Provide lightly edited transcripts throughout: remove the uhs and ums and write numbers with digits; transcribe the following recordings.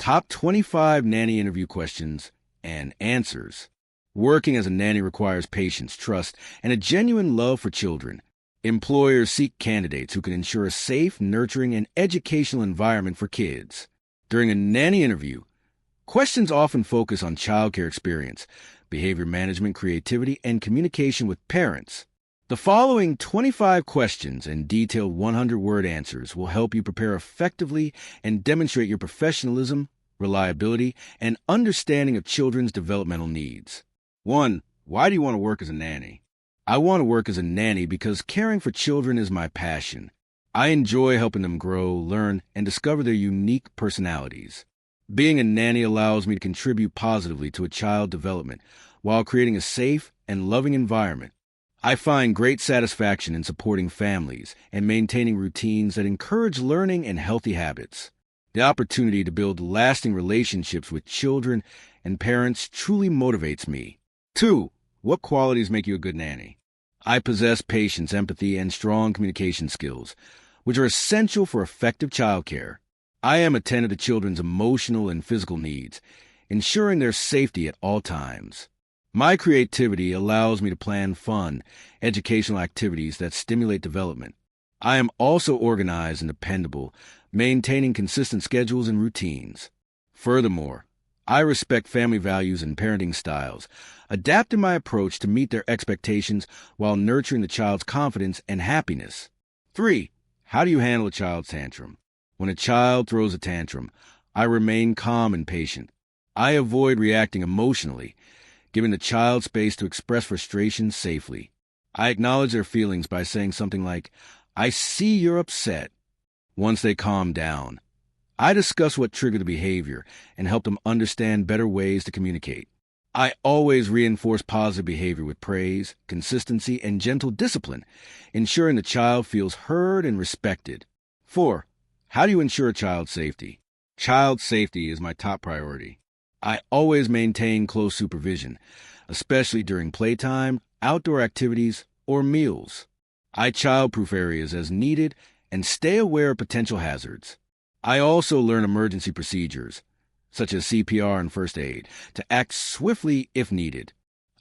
Top 25 nanny interview questions and answers. Working as a nanny requires patience, trust, and a genuine love for children. Employers seek candidates who can ensure a safe, nurturing, and educational environment for kids. During a nanny interview, questions often focus on childcare experience, behavior management, creativity, and communication with parents. The following 25 questions and detailed 100-word answers will help you prepare effectively and demonstrate your professionalism, reliability, and understanding of children's developmental needs. 1. Why do you want to work as a nanny? I want to work as a nanny because caring for children is my passion. I enjoy helping them grow, learn, and discover their unique personalities. Being a nanny allows me to contribute positively to a child's development while creating a safe and loving environment. I find great satisfaction in supporting families and maintaining routines that encourage learning and healthy habits. The opportunity to build lasting relationships with children and parents truly motivates me. 2. What qualities make you a good nanny? I possess patience, empathy, and strong communication skills, which are essential for effective childcare. I am attentive to children's emotional and physical needs, ensuring their safety at all times. My creativity allows me to plan fun, educational activities that stimulate development. I am also organized and dependable, maintaining consistent schedules and routines. Furthermore, I respect family values and parenting styles, adapting my approach to meet their expectations while nurturing the child's confidence and happiness. 3. How do you handle a child's tantrum? When a child throws a tantrum, I remain calm and patient. I avoid reacting emotionally, giving the child space to express frustration safely. I acknowledge their feelings by saying something like, "I see you're upset." Once they calm down, I discuss what triggered the behavior and help them understand better ways to communicate. I always reinforce positive behavior with praise, consistency, and gentle discipline, ensuring the child feels heard and respected. 4. How do you ensure child safety? Child safety is my top priority. I always maintain close supervision, especially during playtime, outdoor activities, or meals. I childproof areas as needed and stay aware of potential hazards. I also learn emergency procedures, such as CPR and first aid, to act swiftly if needed.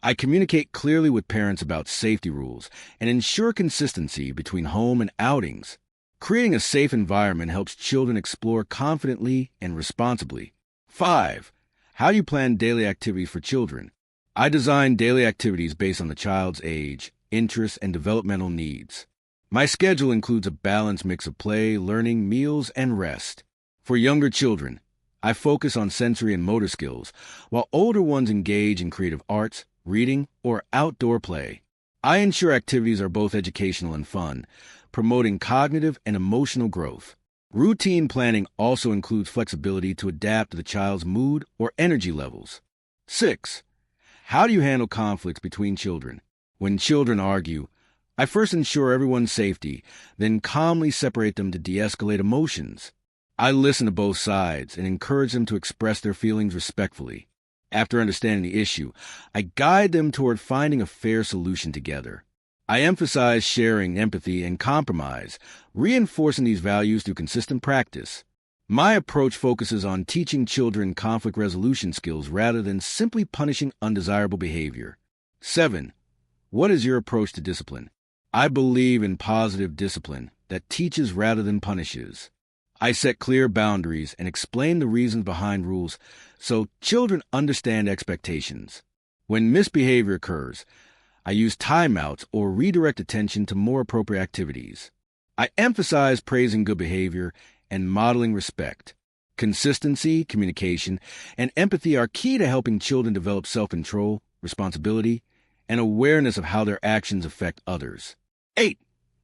I communicate clearly with parents about safety rules and ensure consistency between home and outings. Creating a safe environment helps children explore confidently and responsibly. 5. How do you plan daily activities for children? I design daily activities based on the child's age, interests, and developmental needs. My schedule includes a balanced mix of play, learning, meals, and rest. For younger children, I focus on sensory and motor skills, while older ones engage in creative arts, reading, or outdoor play. I ensure activities are both educational and fun, promoting cognitive and emotional growth. Routine planning also includes flexibility to adapt to the child's mood or energy levels. 6. How do you handle conflicts between children? When children argue, I first ensure everyone's safety, then calmly separate them to de-escalate emotions. I listen to both sides and encourage them to express their feelings respectfully. After understanding the issue, I guide them toward finding a fair solution together. I emphasize sharing, empathy, and compromise, reinforcing these values through consistent practice. My approach focuses on teaching children conflict resolution skills rather than simply punishing undesirable behavior. 7. What is your approach to discipline? I believe in positive discipline that teaches rather than punishes. I set clear boundaries and explain the reasons behind rules so children understand expectations. When misbehavior occurs, I use timeouts or redirect attention to more appropriate activities. I emphasize praising good behavior and modeling respect. Consistency, communication, and empathy are key to helping children develop self-control, responsibility, and awareness of how their actions affect others. 8.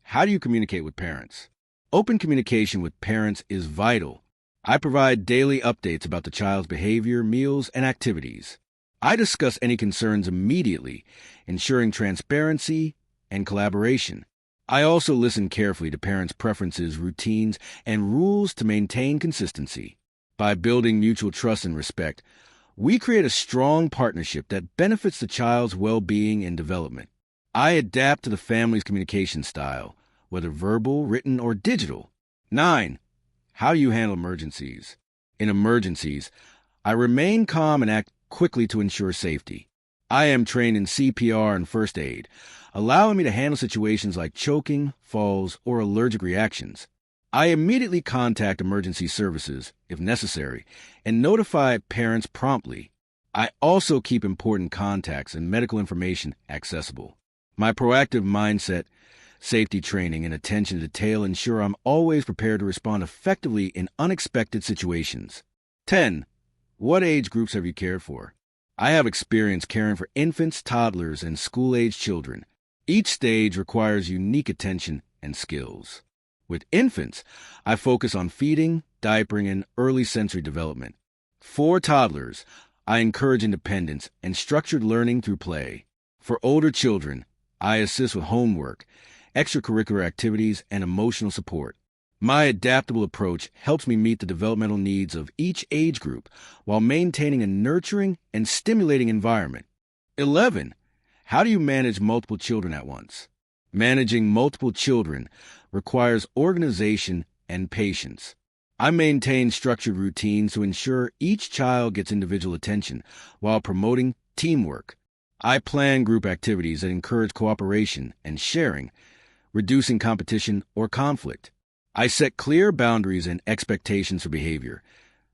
How do you communicate with parents? Open communication with parents is vital. I provide daily updates about the child's behavior, meals, and activities. I discuss any concerns immediately, ensuring transparency and collaboration. I also listen carefully to parents' preferences, routines, and rules to maintain consistency. By building mutual trust and respect, we create a strong partnership that benefits the child's well-being and development. I adapt to the family's communication style, whether verbal, written, or digital. 9. How do you handle emergencies? In emergencies, I remain calm and act quickly to ensure safety. I am trained in CPR and first aid, allowing me to handle situations like choking, falls, or allergic reactions. I immediately contact emergency services, if necessary, and notify parents promptly. I also keep important contacts and medical information accessible. My proactive mindset, safety training, and attention to detail ensure I'm always prepared to respond effectively in unexpected situations. 10. What age groups have you cared for? I have experience caring for infants, toddlers, and school-age children. Each stage requires unique attention and skills. With infants, I focus on feeding, diapering, and early sensory development. For toddlers, I encourage independence and structured learning through play. For older children, I assist with homework, extracurricular activities, and emotional support. My adaptable approach helps me meet the developmental needs of each age group while maintaining a nurturing and stimulating environment. 11. How do you manage multiple children at once? Managing multiple children requires organization and patience. I maintain structured routines to ensure each child gets individual attention while promoting teamwork. I plan group activities that encourage cooperation and sharing, reducing competition or conflict. I set clear boundaries and expectations for behavior,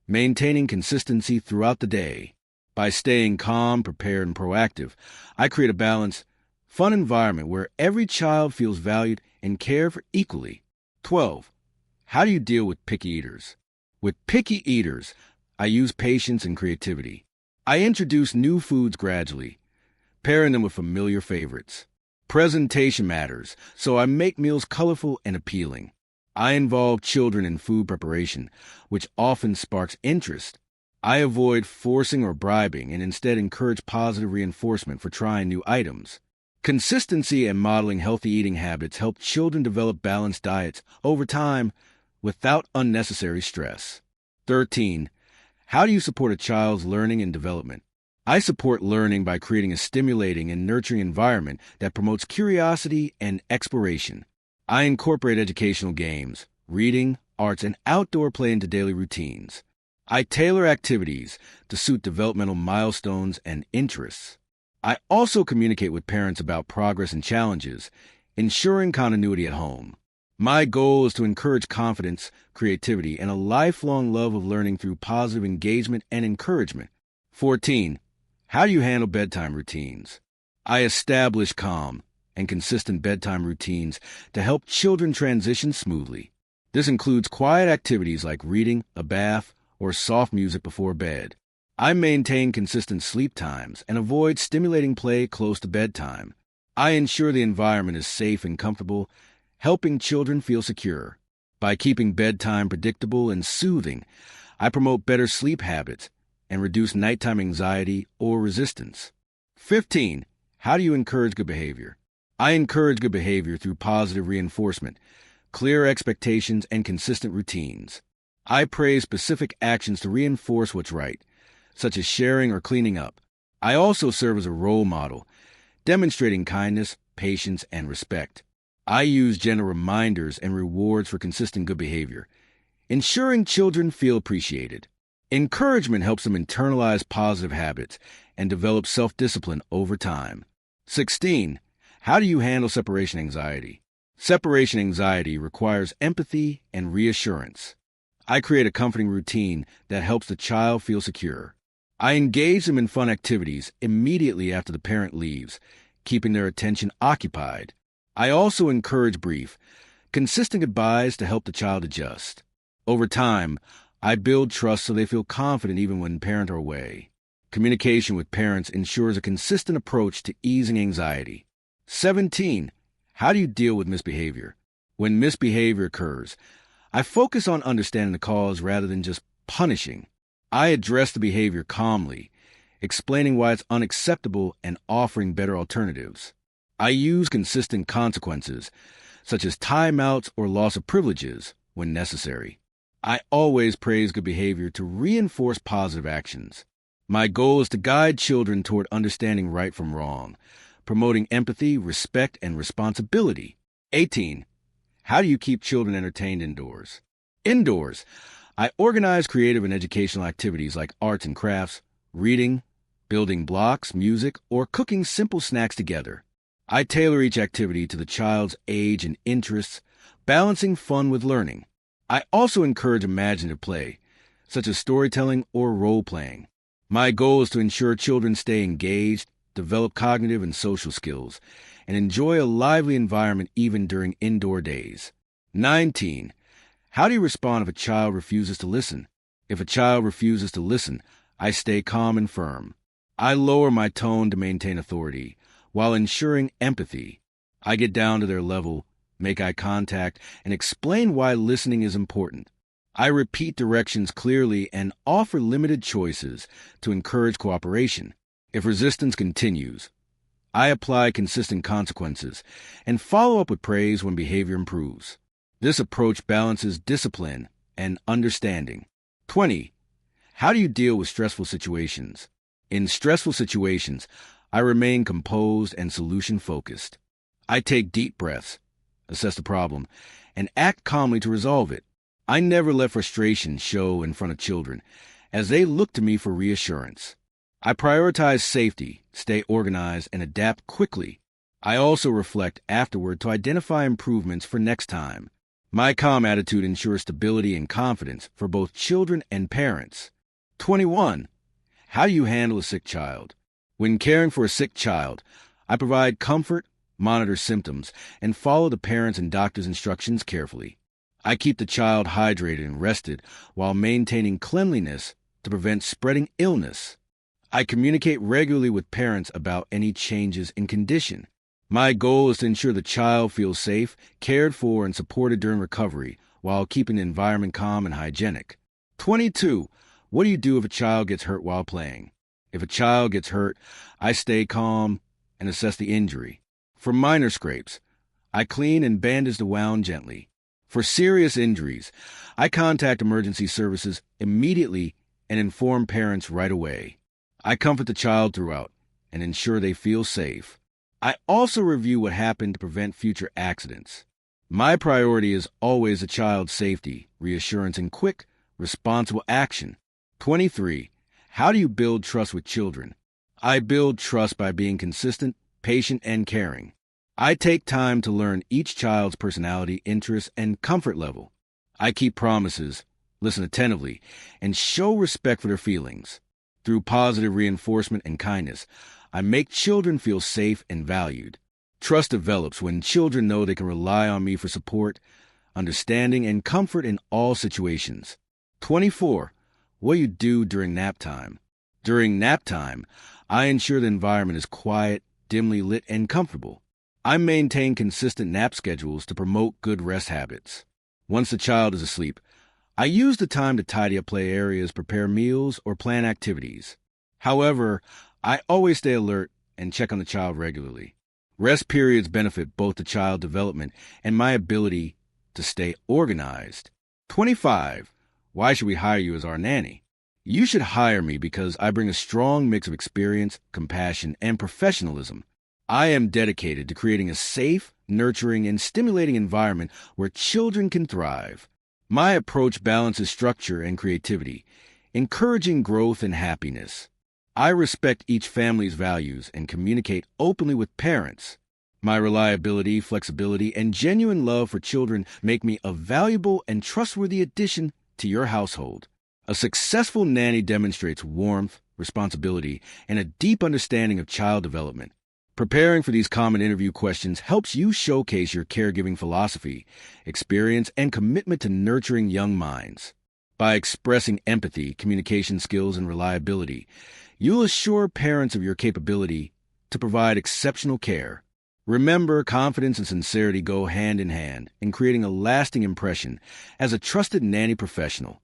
maintaining consistency throughout the day. By staying calm, prepared, and proactive, I create a balanced, fun environment where every child feels valued and cared for equally. 12. How do you deal with picky eaters? With picky eaters, I use patience and creativity. I introduce new foods gradually, pairing them with familiar favorites. Presentation matters, so I make meals colorful and appealing. I involve children in food preparation, which often sparks interest. I avoid forcing or bribing and instead encourage positive reinforcement for trying new items. Consistency and modeling healthy eating habits help children develop balanced diets over time without unnecessary stress. 13. How do you support a child's learning and development? I support learning by creating a stimulating and nurturing environment that promotes curiosity and exploration. I incorporate educational games, reading, arts, and outdoor play into daily routines. I tailor activities to suit developmental milestones and interests. I also communicate with parents about progress and challenges, ensuring continuity at home. My goal is to encourage confidence, creativity, and a lifelong love of learning through positive engagement and encouragement. 14. How do you handle bedtime routines? I establish calm and consistent bedtime routines to help children transition smoothly. This includes quiet activities like reading, a bath, or soft music before bed. I maintain consistent sleep times and avoid stimulating play close to bedtime. I ensure the environment is safe and comfortable, helping children feel secure. By keeping bedtime predictable and soothing, I promote better sleep habits and reduce nighttime anxiety or resistance. 15. How do you encourage good behavior? I encourage good behavior through positive reinforcement, clear expectations, and consistent routines. I praise specific actions to reinforce what's right, such as sharing or cleaning up. I also serve as a role model, demonstrating kindness, patience, and respect. I use gentle reminders and rewards for consistent good behavior, ensuring children feel appreciated. Encouragement helps them internalize positive habits and develop self-discipline over time. 16. How do you handle separation anxiety? Separation anxiety requires empathy and reassurance. I create a comforting routine that helps the child feel secure. I engage them in fun activities immediately after the parent leaves, keeping their attention occupied. I also encourage brief, consistent goodbyes to help the child adjust. Over time, I build trust so they feel confident even when parents are away. Communication with parents ensures a consistent approach to easing anxiety. 17. How do you deal with misbehavior? When misbehavior occurs, I focus on understanding the cause rather than just punishing. I address the behavior calmly, explaining why it's unacceptable and offering better alternatives. I use consistent consequences, such as timeouts or loss of privileges, when necessary. I always praise good behavior to reinforce positive actions. My goal is to guide children toward understanding right from wrong, promoting empathy, respect, and responsibility. 18. How do you keep children entertained indoors? Indoors, I organize creative and educational activities like arts and crafts, reading, building blocks, music, or cooking simple snacks together. I tailor each activity to the child's age and interests, balancing fun with learning. I also encourage imaginative play, such as storytelling or role-playing. My goal is to ensure children stay engaged, develop cognitive and social skills, and enjoy a lively environment even during indoor days. 19. How do you respond if a child refuses to listen? If a child refuses to listen, I stay calm and firm. I lower my tone to maintain authority, while ensuring empathy. I get down to their level, make eye contact, and explain why listening is important. I repeat directions clearly and offer limited choices to encourage cooperation. If resistance continues, I apply consistent consequences and follow up with praise when behavior improves. This approach balances discipline and understanding. 20. How do you deal with stressful situations? In stressful situations, I remain composed and solution-focused. I take deep breaths, assess the problem, and act calmly to resolve it. I never let frustration show in front of children, as they look to me for reassurance. I prioritize safety, stay organized, and adapt quickly. I also reflect afterward to identify improvements for next time. My calm attitude ensures stability and confidence for both children and parents. 21. How do you handle a sick child? When caring for a sick child, I provide comfort, monitor symptoms, and follow the parents' and doctor's instructions carefully. I keep the child hydrated and rested while maintaining cleanliness to prevent spreading illness. I communicate regularly with parents about any changes in condition. My goal is to ensure the child feels safe, cared for, and supported during recovery, while keeping the environment calm and hygienic. 22. What do you do if a child gets hurt while playing? If a child gets hurt, I stay calm and assess the injury. For minor scrapes, I clean and bandage the wound gently. For serious injuries, I contact emergency services immediately and inform parents right away. I comfort the child throughout and ensure they feel safe. I also review what happened to prevent future accidents. My priority is always the child's safety, reassurance, and quick, responsible action. 23. How do you build trust with children? I build trust by being consistent, patient, and caring. I take time to learn each child's personality, interests, and comfort level. I keep promises, listen attentively, and show respect for their feelings. Through positive reinforcement and kindness, I make children feel safe and valued. Trust develops when children know they can rely on me for support, understanding, and comfort in all situations. 24. What do you do during nap time? During nap time, I ensure the environment is quiet, dimly lit, and comfortable. I maintain consistent nap schedules to promote good rest habits. Once the child is asleep, I use the time to tidy up play areas, prepare meals, or plan activities. However, I always stay alert and check on the child regularly. Rest periods benefit both the child development and my ability to stay organized. 25. Why should we hire you as our nanny? You should hire me because I bring a strong mix of experience, compassion, and professionalism. I am dedicated to creating a safe, nurturing, and stimulating environment where children can thrive. My approach balances structure and creativity, encouraging growth and happiness. I respect each family's values and communicate openly with parents. My reliability, flexibility, and genuine love for children make me a valuable and trustworthy addition to your household. A successful nanny demonstrates warmth, responsibility, and a deep understanding of child development. Preparing for these common interview questions helps you showcase your caregiving philosophy, experience, and commitment to nurturing young minds. By expressing empathy, communication skills, and reliability, you'll assure parents of your capability to provide exceptional care. Remember, confidence and sincerity go hand in hand in creating a lasting impression as a trusted nanny professional.